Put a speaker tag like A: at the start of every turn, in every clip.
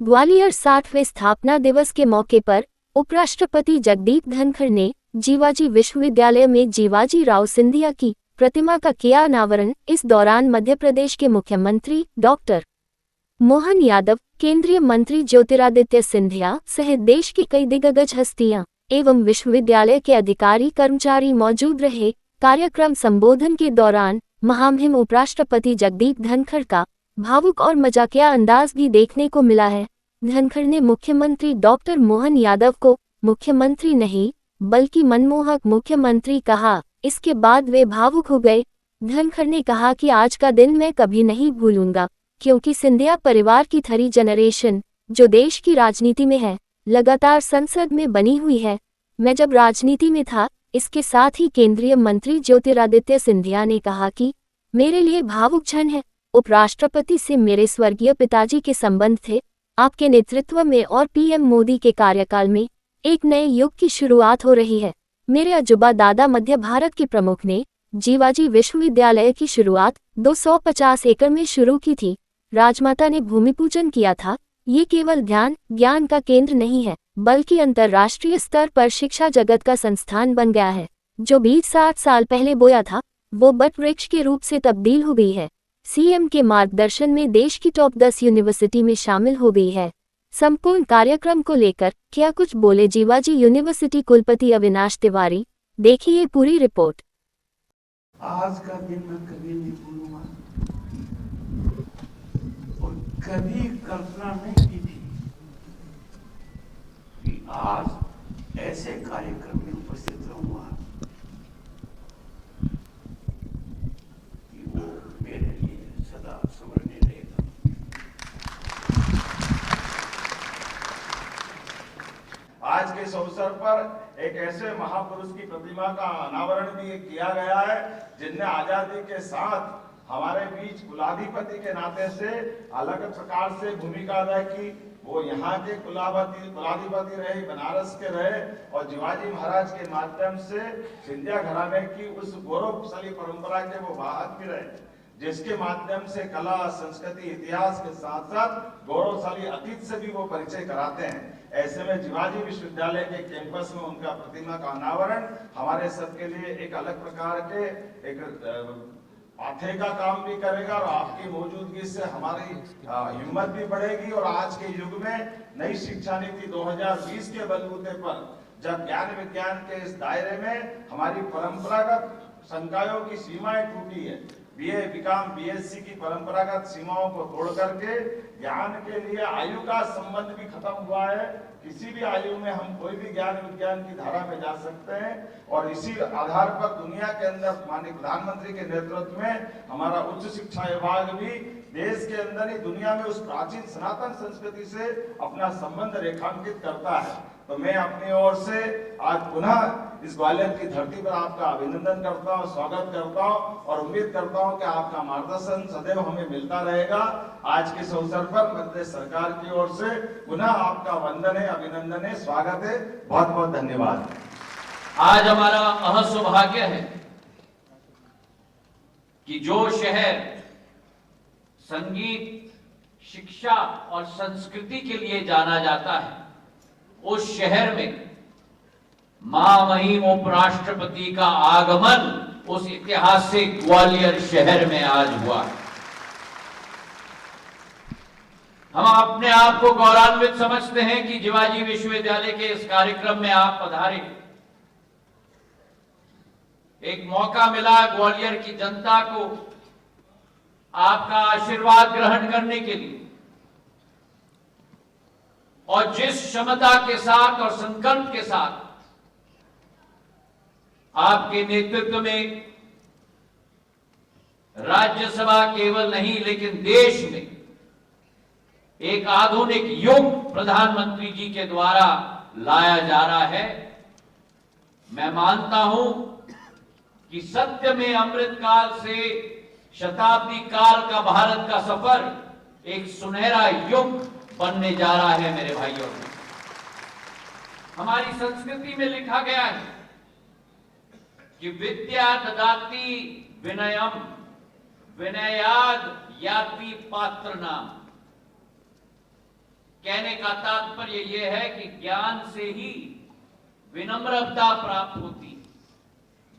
A: ग्वालियर 60वें स्थापना दिवस के मौके पर उपराष्ट्रपति जगदीप धनखड़ ने जीवाजी विश्वविद्यालय में जीवाजी राव सिंधिया की प्रतिमा का किया अनावरण। इस दौरान मध्य प्रदेश के मुख्यमंत्री डॉक्टर मोहन यादव, केंद्रीय मंत्री ज्योतिरादित्य सिंधिया सहित देश की कई दिग्गज हस्तियां एवं विश्वविद्यालय के अधिकारी कर्मचारी मौजूद रहे। कार्यक्रम संबोधन के दौरान महामहिम उपराष्ट्रपति जगदीप धनखड़ का भावुक और मजाकिया अंदाज भी देखने को मिला है। धनखड़ ने मुख्यमंत्री डॉक्टर मोहन यादव को मुख्यमंत्री नहीं बल्कि मनमोहक मुख्यमंत्री कहा। इसके बाद वे भावुक हो गए। धनखड़ ने कहा कि आज का दिन मैं कभी नहीं भूलूंगा, क्योंकि सिंधिया परिवार की थर्ड जनरेशन जो देश की राजनीति में है, लगातार संसद में बनी हुई है। मैं जब राजनीति में था, इसके साथ ही केंद्रीय मंत्री ज्योतिरादित्य सिंधिया ने कहा कि मेरे लिए भावुक क्षण है। उपराष्ट्रपति से मेरे स्वर्गीय पिताजी के संबंध थे। आपके नेतृत्व में और पीएम मोदी के कार्यकाल में एक नए युग की शुरुआत हो रही है। मेरे अजूबा दादा मध्य भारत के प्रमुख ने जीवाजी विश्वविद्यालय की शुरुआत 250 एकड़ में शुरू की थी। राजमाता ने भूमि पूजन किया था। ये केवल ज्ञान का केंद्र नहीं है, बल्कि अंतर्राष्ट्रीय स्तर पर शिक्षा जगत का संस्थान बन गया है। जो बीज 60 साल पहले बोया था, वो बट वृक्ष के रूप से तब्दील हो गई है। सीएम के मार्गदर्शन में देश की टॉप 10 यूनिवर्सिटी में शामिल हो गई है। संपूर्ण कार्यक्रम को लेकर क्या कुछ बोले जीवाजी यूनिवर्सिटी कुलपति अविनाश तिवारी। देखिए पूरी रिपोर्ट।
B: आज का दिन मैं कभी नहीं भूलूंगा और कभी कल्पना नहीं की थी कि आज ऐसे कार्यक्रम में उपस्थित रहूंगा कि वो मेरे लिए सदा स्मरणीय रहेगा। आज के इस अवसर पर एक ऐसे महापुरुष की प्रतिमा का अनावरण भी किया गया है जिनने आजादी के साथ हमारे बीच कुलाधिपति के नाते से अलग प्रकार से भूमिका अदा की। वो यहाँ के कुलाधिपति रहे, बनारस के रहे और शिवाजी महाराज के माध्यम से सिंधिया घराने की उस गौरवशाली परंपरा के वो वाहक भी रहे, जिसके माध्यम से कला, संस्कृति, इतिहास के साथ साथ गौरवशाली अतीत से भी वो परिचय कराते हैं। ऐसे में जीवाजी विश्वविद्यालय के कैंपस में उनका प्रतिमा का अनावरण हमारे सबके लिए एक अलग प्रकार के एक पाथे का काम भी करेगा और आपकी मौजूदगी से हमारी हिम्मत भी बढ़ेगी। और आज के युग में नई शिक्षा नीति 2020 के बलबूते पर जब ज्ञान विज्ञान के इस दायरे में हमारी परंपरागत संकायों की सीमाएं टूटी है, बीए, बीकॉम, बीएससी की परंपरागत सीमाओं को तोड़ करके ज्ञान के लिए आयु का संबंध भी खत्म हुआ है। किसी भी आयु में हम कोई भी ज्ञान विज्ञान की धारा में जा सकते हैं और इसी आधार पर दुनिया के अंदर माननीय प्रधानमंत्री के नेतृत्व में हमारा उच्च शिक्षा विभाग भी देश के अंदर ही दुनिया में उस प्राचीन सनातन संस्कृति से अपना संबंध रेखांकित करता है। तो मैं अपनी ओर से आज पुनः इस ग्वालियर की धरती पर आपका अभिनंदन करता हूं, स्वागत करता हूं और उम्मीद करता हूं कि आपका मार्गदर्शन सदैव हमें मिलता रहेगा। आज के इस अवसर पर मध्य प्रदेश सरकार की ओर से पुनः आपका वंदन है, अभिनंदन है, स्वागत है। बहुत बहुत धन्यवाद।
C: आज हमारा अहम सौभाग्य है कि जो शहर संगीत, शिक्षा और संस्कृति के लिए जाना जाता है, उस शहर में महामहिम उपराष्ट्रपति का आगमन उस ऐतिहासिक ग्वालियर शहर में आज हुआ। हम अपने आप को गौरवान्वित समझते हैं कि जीवाजी विश्वविद्यालय के इस कार्यक्रम में आप पधारे। एक मौका मिला ग्वालियर की जनता को आपका आशीर्वाद ग्रहण करने के लिए और जिस क्षमता के साथ और संकल्प के साथ आपके नेतृत्व में राज्यसभा केवल नहीं लेकिन देश में एक आधुनिक युग प्रधानमंत्री जी के द्वारा लाया जा रहा है, मैं मानता हूं कि सत्य में अमृत काल से शताब्दी काल का भारत का सफर एक सुनहरा युग बनने जा रहा है। मेरे भाइयों, हमारी संस्कृति में लिखा गया है कि विद्या ददाति विनयम विनयाद याति पात्र नाम। कहने का तात्पर्य यह है कि ज्ञान से ही विनम्रता प्राप्त होती है,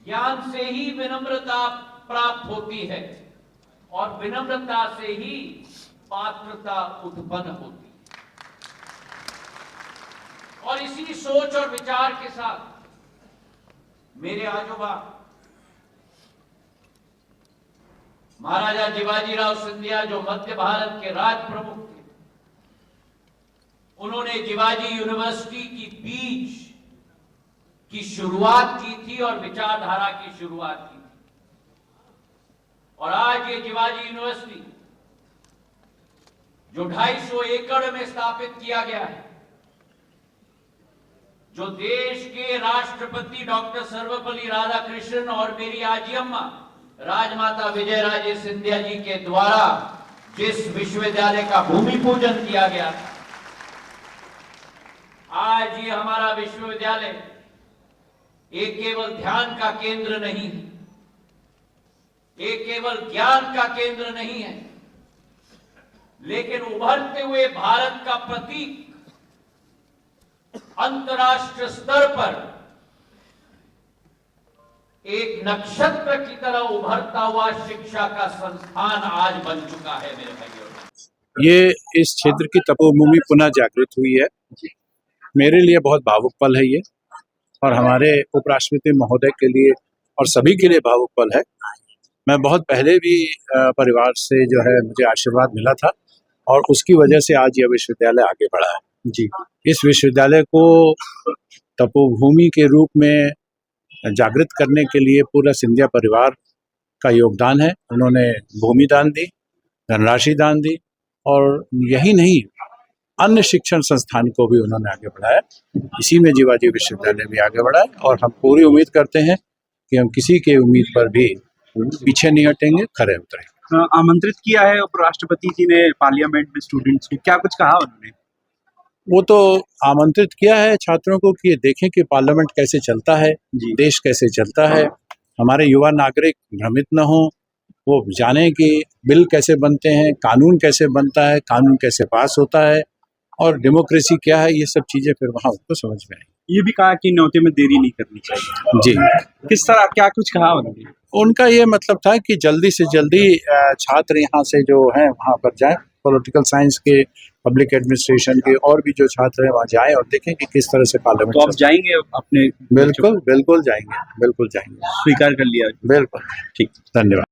C: ज्ञान से ही विनम्रता प्राप्त होती है और विनम्रता से ही पात्रता उत्पन्न होती है। और इसी सोच और विचार के साथ मेरे आजोबा महाराजा जीवाजीराव सिंधिया, जो मध्य भारत के राज प्रमुख थे, उन्होंने जीवाजी यूनिवर्सिटी की बीज की शुरुआत की थी और विचारधारा की शुरुआत की थी। और आज ये जीवाजी यूनिवर्सिटी जो 250 एकड़ में स्थापित किया गया है, जो देश के राष्ट्रपति डॉक्टर सर्वपल्ली राधाकृष्णन और मेरी आजी अम्मा राजमाता विजयराजे सिंधिया जी के द्वारा जिस विश्वविद्यालय का भूमि पूजन किया गया था, आज ये हमारा विश्वविद्यालय एक केवल ध्यान का केंद्र नहीं है, एक केवल ज्ञान का केंद्र नहीं है, लेकिन उभरते हुए भारत का प्रतीक, अंतर्राष्ट्रीय स्तर पर एक नक्षत्र की तरह उभरता हुआ शिक्षा का संस्थान आज बन चुका है। मेरे भाइयों,
D: ये इस क्षेत्र की तपोभूमि पुनः जागृत हुई है। मेरे लिए बहुत भावुक पल है ये, और हमारे उपराष्ट्रपति महोदय के लिए और सभी के लिए भावुक पल है। मैं बहुत पहले भी परिवार से जो है मुझे आशीर्वाद मिला था, और उसकी वजह से आज यह विश्वविद्यालय आगे बढ़ा है। जी, इस विश्वविद्यालय को तपोभूमि के रूप में जागृत करने के लिए पूरा सिंधिया परिवार का योगदान है। उन्होंने भूमि दान दी, धनराशि दान दी, और यही नहीं, अन्य शिक्षण संस्थान को भी उन्होंने आगे बढ़ाया। इसी में जीवाजी विश्वविद्यालय भी आगे बढ़ा है, और हम पूरी उम्मीद करते हैं कि हम किसी के उम्मीद पर भी पीछे नहीं हटेंगे, खरे उतरेंगे।
E: आमंत्रित किया है उपराष्ट्रपति जी ने पार्लियामेंट में स्टूडेंट्स को, क्या कुछ कहा उन्होंने?
D: वो तो आमंत्रित किया है छात्रों को कि ये देखें कि पार्लियामेंट कैसे चलता है, देश कैसे चलता है, हमारे युवा नागरिक भ्रमित न हो, वो जाने कि बिल कैसे बनते हैं, कानून कैसे बनता है, कानून कैसे पास होता है, और डेमोक्रेसी क्या है, ये सब चीजें फिर वहाँ उनको समझ में आएंगी।
E: ये भी कहा कि न्योते में देरी नहीं करनी चाहिए।
D: जी,
E: किस तरह, क्या कुछ कहा उन्होंने?
D: उनका ये मतलब था कि जल्दी से जल्दी छात्र यहाँ से जो हैं वहाँ पर जाएं, पॉलिटिकल साइंस के, पब्लिक एडमिनिस्ट्रेशन के, और भी जो छात्र हैं वहाँ जाएं और देखें कि किस तरह से पार्लियामेंट।
E: तो आप जाएंगे अपने?
D: बिल्कुल बिल्कुल जाएंगे, बिल्कुल जाएंगे।
E: स्वीकार कर लिया?
D: बिल्कुल,
E: ठीक,
D: धन्यवाद।